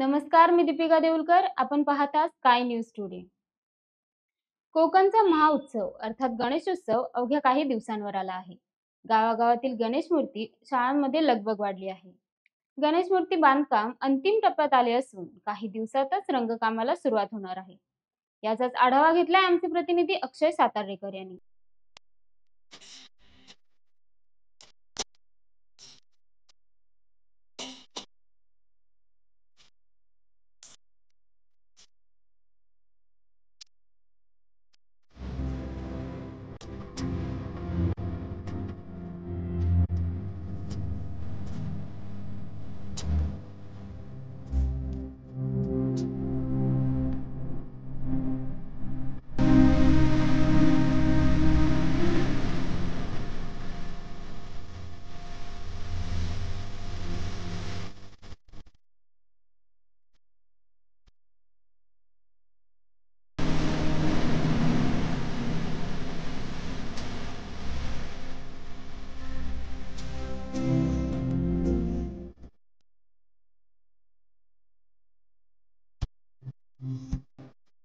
नमस्कार, मी दीपिका देऊलकर. आपण पाहता स्काय न्यूज टुडे. कोकणचा महाउत्सव अर्थात गणेशोत्सव अवघ्या काही दिवसांवर आला आहे. गावागावातील गणेश मूर्ती, शाळांमध्ये लगबग वाढली आहे. गणेश मूर्ती बांधकाम अंतिम टप्प्यात आले असून काही दिवसातच रंगकामाला सुरुवात होणार आहे. याचाच आढावा घेतलाय आमचे प्रतिनिधी अक्षय सातारेकर यांनी.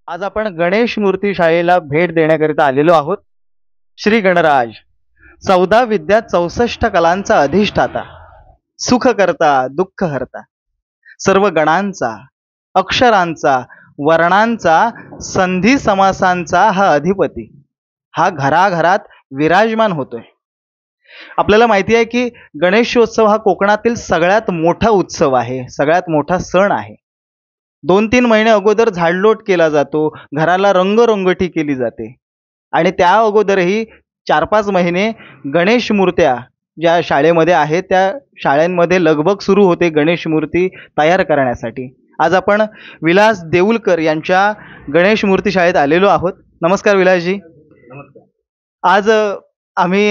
आज आपण गणेश मूर्ती शाळेला भेट देण्याकरिता आलेलो आहोत. श्री गणराज 14 विद्या 64 कलांचा अधिष्ठाता, सुख करता दुःख हरता, सर्व गणांचा, अक्षरांचा, वर्णांचा, संधी समासांचा हा अधिपती, हा घराघरात विराजमान होतोय. आपल्याला माहिती आहे की गणेशोत्सव हा कोकणातील सगळ्यात मोठा उत्सव आहे, सगळ्यात मोठा सण आहे. 2-3 महिने अगोदर झाडलोट केला जातो, घराला रंगरंगठी केली जाते आणि त्या अगोदरही 4-5 महिने गणेश मूर्त्या ज्या शाळेमध्ये आहेत त्या शाळांमध्ये लगबग सुरू होते गणेश मूर्ती तयार करण्यासाठी. आज आपण विलास देऊलकर यांच्या गणेश मूर्ती शाळेत आलेलो आहोत. नमस्कार विलासजी. नमस्कार. आज आम्ही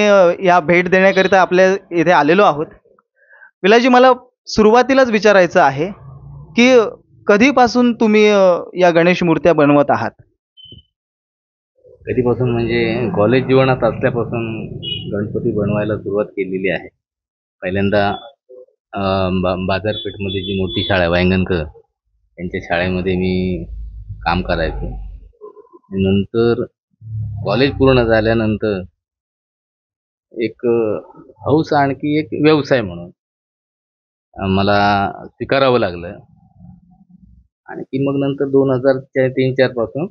या भेट देण्याकरिता आपल्या इथे आलेलो आहोत. विलासजी, मला सुरुवातीलाच विचारायचं आहे की कधीपासून तुम्ही या गणेश मूर्त्या बनवत आहात? कधीपासून म्हणजे कॉलेज जीवनात असल्यापासून गणपती बनवायला सुरुवात केलेली आहे. पहिल्यांदा बाजारपेठमध्ये जी मोठी शाळा आहे वांगणकर यांच्या शाळेमध्ये मी काम करायचो. नंतर कॉलेज पूर्ण झाल्यानंतर एक हौस आणखी एक व्यवसाय म्हणून मला स्वीकारावं लागलं आणि की मग नंतर 2003-4 पासून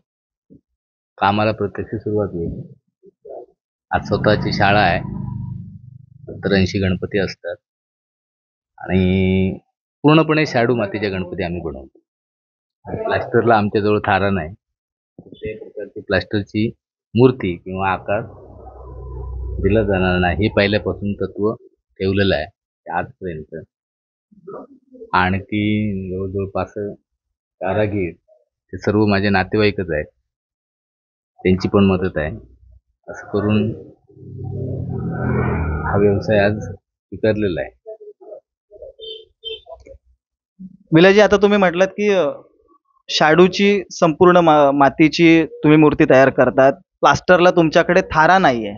कामाला प्रत्यक्ष सुरुवात केली. आज स्वतःची शाळा आहे, 70-80 गणपती असतात आणि पूर्णपणे शाडू मातीचे गणपती आम्ही बनवतो. प्लास्टरला आमच्याजवळ थारा नाही, कुठल्याही प्रकारची प्लास्टरची मूर्ती किंवा आकार दिला जाणार नाही हे पहिल्यापासून तत्व ठेवलेलं आहे आजपर्यंत. आणखी जवळजवळ 5 कारागीर ते सर्व माझे नातेवाईकच आहेत, त्यांची पण मदत आहे. असं करून हा व्यवसाय आज स्वीकारलेला आहे. विलासजी, आता तुम्ही म्हटलात की शाडूची संपूर्ण मातीची तुम्ही मूर्ती तयार करतात, प्लास्टरला तुमच्याकडे थारा नाहीये,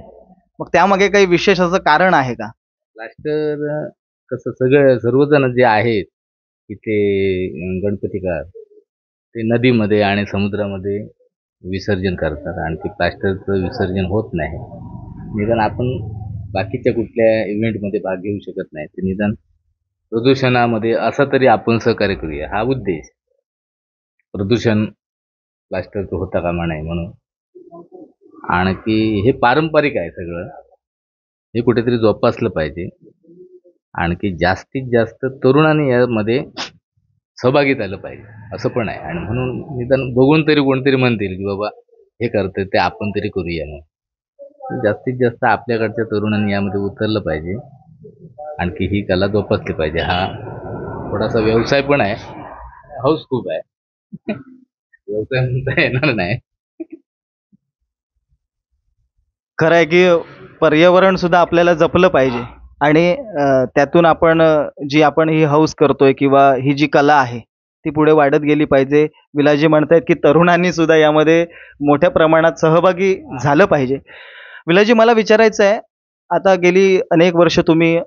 मग त्यामागे काही विशेष असं कारण आहे का? प्लास्टर कसं सर्वजण जे आहेत इथे गणपतीकार ते नदीमध्ये आणि समुद्रामध्ये विसर्जन करतात आणि ते प्लास्टरचं विसर्जन होत नाही. निदान आपण बाकीच्या कुठल्या इव्हेंटमध्ये भाग घेऊ शकत नाही, ते निदान प्रदूषणामध्ये असं तरी आपण सहकार्य करूया हा उद्देश. प्रदूषण प्लास्टरचं होता कामा नये म्हणून. आणखी हे पारंपरिक आहे सगळं, हे कुठेतरी जोपासलं पाहिजे. आणखी जास्तीत जास्त तरुणांनी यामध्ये सहभागी झालं पाहिजे असं पण आहे. आणि म्हणून निदान बघून तरी कोणतरी म्हणतील की बाबा हे करतं ते आपण तरी करूया. मग जास्तीत जास्त आपल्याकडच्या तरुणांनी यामध्ये उतरलं पाहिजे, आणखी ही कला जोपासली पाहिजे. हा थोडासा व्यवसाय पण आहे, हौस खूप आहे, व्यवसाय म्हणता येणार नाही. खरं आहे की पर्यावरण सुद्धा आपल्याला जपलं पाहिजे आणि त्यातून आपण आपण ही हौस करतोय किंवा ही जी कला आहे ती पुढे वाढत गेली पाहिजे. विलासजी म्हणतायत की तरुणांनी सुद्धा यामध्ये मोठ्या प्रमाणात सहभागी झालं पाहिजे. विलासजी, मला विचारायचं आहे, आता गेली अनेक वर्ष तुम्ही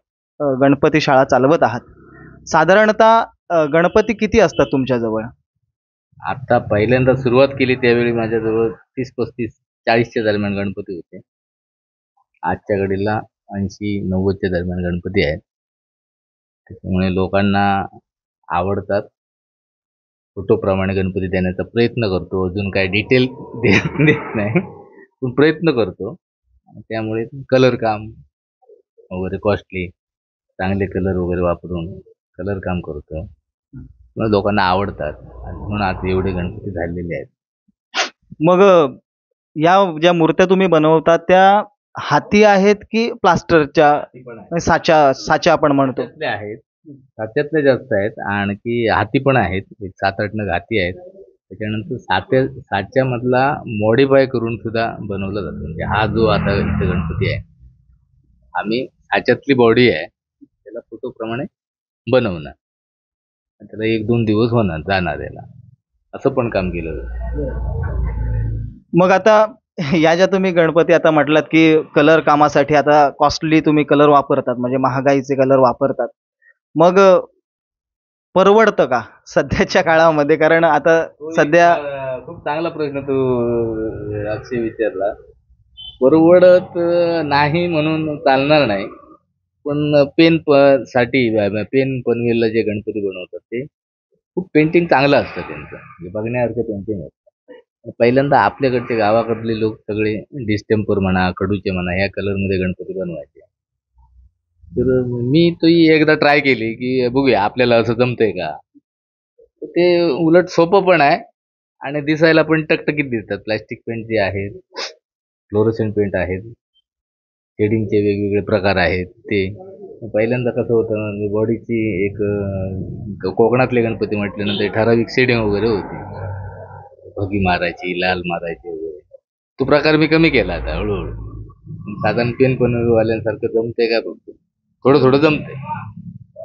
गणपती शाळा चालवत आहात. साधारणतः गणपती किती असतात तुमच्याजवळ? आता पहिल्यांदा सुरुवात केली त्यावेळी माझ्याजवळ 30-35-40च्या दरम्यान गणपती होते. आजच्या घडीला 80-90च्या दरम्यान गणपती आहेत. त्याच्यामुळे लोकांना आवडतात. फोटोप्रमाणे गणपती देण्याचा प्रयत्न करतो. अजून काय डिटेल देत नाही, पण प्रयत्न करतो. आणि त्यामुळे कलर काम वगैरे कॉस्टली चांगले कलर वगैरे वापरून कलर काम करतो. मग लोकांना आवडतात आणि म्हणून आता एवढे गणपती झालेले आहेत. मग या ज्या मूर्त्या तुम्ही बनवता त्या हाती आहेत की प्लास्टरच्या ती पण आहे. म्हणजे साच्या आपण म्हणतो? साच्यातले आहेत, साच्यातले जास्त आहेत. आणखी हाती पण आहेत, एक 7-8 नग हाती आहेत. त्याच्यानंतर साच्यामधला मॉडिफाय करून सुद्धा बनवलं जातं. म्हणजे हा जो आता इथे गणपती आहे, आम्ही साच्यातली बॉडी आहे त्याला फोटोप्रमाणे बनवणार. त्याला 1-2 दिवस होणार जाणार याला, असं पण काम केलं जातं. मग आता या ज्या तुम्ही गणपती आता म्हटलात की कलर कामासाठी आता कॉस्टली तुम्ही कलर वापरतात, म्हणजे महागाईचे कलर वापरतात. मग परवडतं का सध्याच्या काळामध्ये? कारण आता सध्या खूप चांगला प्रश्न तू अक्षय विचारला. परवडत नाही म्हणून चालणार नाही, पण साठी पेन पनवेलला जे गणपती बनवतात ते खूप पेंटिंग चांगलं असतं त्यांचं, म्हणजे बघण्यासारखं पेंटिंग असतं. पहिल्यांदा आपल्याकडचे गावाकडले लोक सगळे डिस्टेंपर म्हणा, कडूचे म्हणा, ह्या कलरमध्ये गणपती बनवायचे. तर मी तोही एकदा ट्राय केली की बघूया आपल्याला असं जमतंय का. तर ते उलट सोपं पण आहे आणि दिसायला पण टकटकीत दिसतात. प्लॅस्टिक पेंट जे आहेत, फ्लोरोसेंट पेंट आहेत, शेडिंगचे वेगवेगळे प्रकार आहेत. ते पहिल्यांदा कसं होतं, बॉडीची एक कोकणातले गणपती म्हटल्यानंतर ठराविक शेडिंग वगैरे होती, भगी मारायची, लाल मारायची वगैरे. तो प्रकार मी कमी केला आता हळूहळू. साधारण पेन बनवाल्यांसारखं जमतंय का बघतो, थोडं थोडं जमतंय.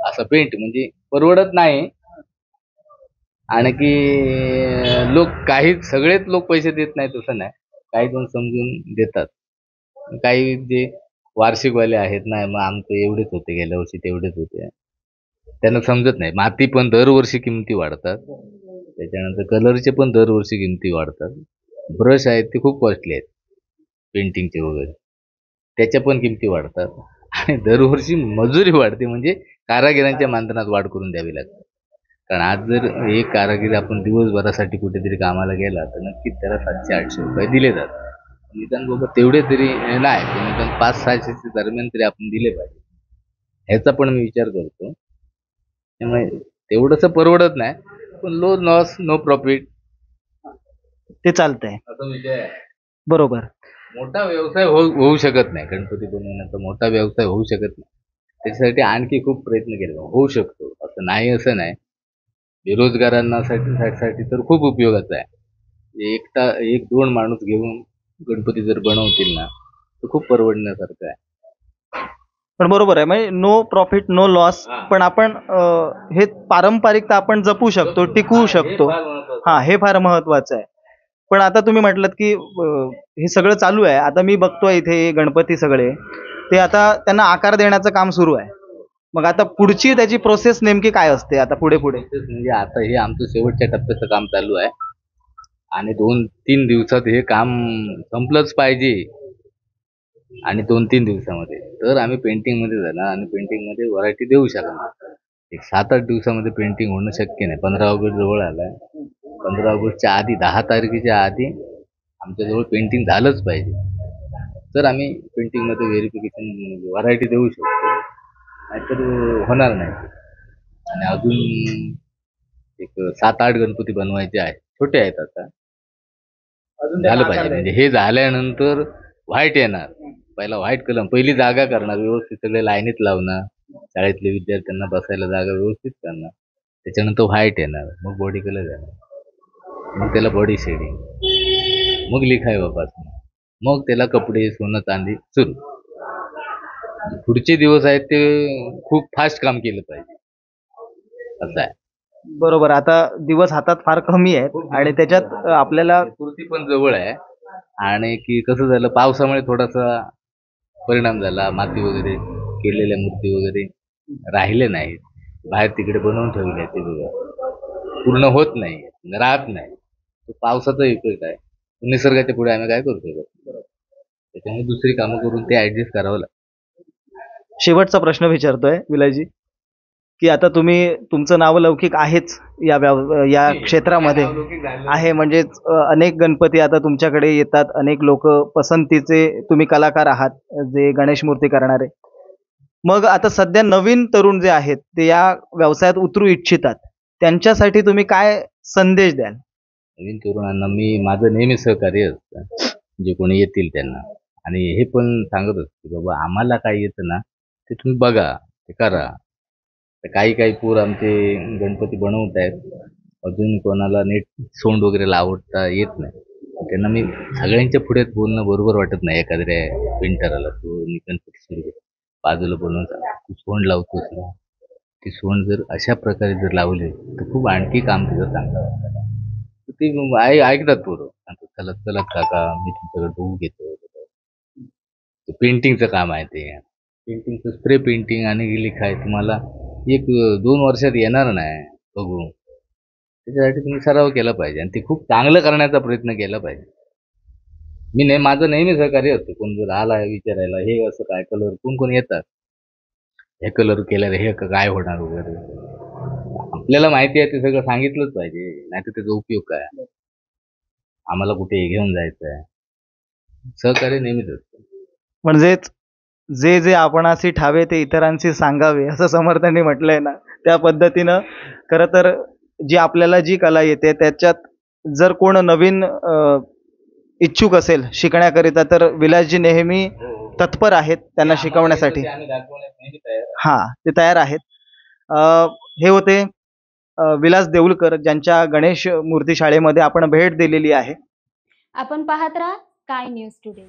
असं पेंट म्हणजे परवडत नाही. आणखी सगळेच लोक पैसे देत नाहीत तसं नाही, काही जण समजून देतात. काही जे वार्षिकवाले आहेत ना, मग आमचे एवढेच होते, गेल्या वर्षी तेवढेच होते, त्यांना समजत नाही. माती पण दरवर्षी किमती वाढतात, त्याच्यानंतर कलरचे पण दरवर्षी किमती वाढतात. ब्रश आहेत ते खूप कॉस्टली आहेत पेंटिंगचे वगैरे, त्याच्या पण किमती वाढतात. आणि दरवर्षी मजुरी वाढते, म्हणजे कारागिरांच्या मानधनात वाढ करून द्यावी लागते. कारण आज जर एक कारागीर आपण दिवसभरासाठी कुठेतरी कामाला गेला तर नक्कीच त्याला 700-800 रुपये दिले जातात. निदान बाबा तेवढे तरी नाही, तर निदान 500-600 दरम्यान तरी आपण दिले पाहिजे, ह्याचा पण मी विचार करतो. त्यामुळे तेवढंसं परवडत नाही, पण लो लॉस नो प्रॉफिट ते चालतंय. असा विषय आहे. बरोबर. मोठा व्यवसाय होऊ शकत नाही, गणपती बनवण्याचा मोठा व्यवसाय होऊ शकत नाही. त्याच्यासाठी आणखी खूप प्रयत्न केले, होऊ शकतो असं नाही, असं नाही. बेरोजगारांना साठी तर खूप उपयोगाचं आहे. 1-2 माणूस घेऊन गणपती जर बनवतील ना तर खूप परवडण्यासारखं आहे. पण बरोबर आहे, म्हणजे नो प्रॉफिट नो लॉस. पण आपण हे पारंपरिकता आपण जपू शकतो, टिकवू शकतो. हा, हे फार महत्वाचं आहे. पण आता तुम्ही म्हटलं की हे सगळं चालू आहे. आता मी बघतोय इथे गणपती सगळे ते आता त्यांना आकार देण्याचं काम सुरू आहे. मग आता पुढची त्याची प्रोसेस नेमकी काय असते आता पुढे पुढे? म्हणजे आता हे आमचं शेवटच्या टप्प्याचं काम चालू आहे आणि 2-3 दिवसात हे काम संपलंच पाहिजे. आणि 2-3 दिवसामध्ये तर आम्ही पेंटिंगमध्ये जाणार आणि पेंटिंगमध्ये व्हरायटी देऊ शकणार. एक 7-8 दिवसामध्ये पेंटिंग होणं शक्य नाही. 15 ऑगस्ट जवळ आलाय. 15 ऑगस्टच्या आधी 10 तारखेच्या आधी आमच्याजवळ पेंटिंग झालंच पाहिजे, तर आम्ही पेंटिंगमध्ये व्हेरिफिकेशन व्हरायटी देऊ शकतो, नाहीतर होणार नाही. आणि अजून एक 7-8 गणपती बनवायचे आहेत, छोटे आहेत. आता झालं पाहिजे, म्हणजे हे झाल्यानंतर व्हाईट येणार. पहिला व्हाईट कलर, पहिली जागा करणार व्यवस्थित, सगळे लाईनीत लावणार, शाळेतले विद्यार्थ्यांना बसायला जागा व्यवस्थित करणार. त्याच्यानंतर व्हाईट येणार, मग बॉडी कलर येणार, मग त्याला बॉडी शेडिंग, मग लिखाई वापस, मग त्याला कपडे, सोनं चांदी सुरू. पुढचे दिवस आहेत ते खूप फास्ट काम केलं पाहिजे, असं आहे. बरोबर. आता दिवस हातात फार कमी आहेत आणि त्याच्यात आपल्याला चतुर्थी पण जवळ आहे. आणि की कसं झालं, पावसामुळे थोडासा परिणाम झाला, माती वगैरे केलेल्या मूर्ती वगैरे राहिले नाहीत. बाहेर तिकडे बनवून ठेवले ते बघा, पूर्ण होत नाही, राहत नाही. तो पावसाचा इफेक्ट आहे. निसर्गाच्या पुढे आम्ही काय करू शकत. त्याच्यामुळे दुसरी कामं करून ते ऍडजस्ट करावं लागतं. शेवटचा प्रश्न विचारतोय विलासजी, की आता तुम्ही तुमचं नाव लौकिक आहेच या क्षेत्रामध्ये आहे, म्हणजे अनेक गणपती आता तुमच्याकडे येतात, अनेक लोक पसंतीचे तुम्ही कलाकार आहात जे गणेश मूर्ती करणारे. मग आता सध्या नवीन तरुण जे आहेत ते या व्यवसायात उतरू इच्छितात, त्यांच्यासाठी तुम्ही काय संदेश द्याल? नवीन तरुणांना माझं नेहमी सहकार्य असतं, जे कोणी येतील त्यांना. आणि हे पण सांगत असतो की बाबा आम्हाला काय येतं ना ते तुम्ही बघा, ते करा. तर काही पोर आमचे गणपती बनवत आहेत, अजून कोणाला नीट सोंड वगैरे लावता येत नाही. त्यांना मी सगळ्यांच्या पुढे बोलणं बरोबर वाटत नाही. एखाद्या पेंटरला तू गणपती सुरू कर, बाजूला बोलून तू सोंड लावतोस ना, ती सोंड जर अशा प्रकारे जर लावली तर खूप आणखी काम तुझं चांगलं होतं. तर ते ऐकतात पोरं. चला चला काका, मी तुमच्याकडे बघू घेतो. पेंटिंगचं काम आहे ते. पेंटिंगचं स्प्रे पेंटिंग आणि लिखाय तुम्हाला 1-2 वर्षात येणार नाही बघू. त्याच्यासाठी तुम्ही सराव केला पाहिजे आणि ते खूप चांगलं करण्याचा प्रयत्न केला पाहिजे. माझं नेहमी सहकार्य असतं. कोण जर आला विचारायला, हे असं काय कलर, कोण येतात, हे कलर केल्यावर हे काय होणार वगैरे. आपल्याला माहिती आहे ते सगळं सांगितलंच पाहिजे, नाही तर त्याचा उपयोग काय, आम्हाला कुठे घेऊन जायचं आहे. सहकार्य नेहमीच असतं. म्हणजेच जे जे आपणासी ठावे ते इतरांशी सांगावे, असं समर्थांनी म्हटलंय ना, त्या पद्धतीनं खरं तर आपल्याला जी कला येते त्याच्यात जर कोण नवीन इच्छुक असेल शिकण्याकरिता, तर विलासजी नेहमी तत्पर आहेत त्यांना शिकवण्यासाठी. ते आम्ही दाखवण्यास नेहमी तयार. हा, ते तयार आहेत. हे होते विलास देऊळकर, ज्यांच्या गणेश मूर्ती शाळेमध्ये आपण भेट दिलेली आहे. आपण पाहत राहा स्काय न्यूज टुडे.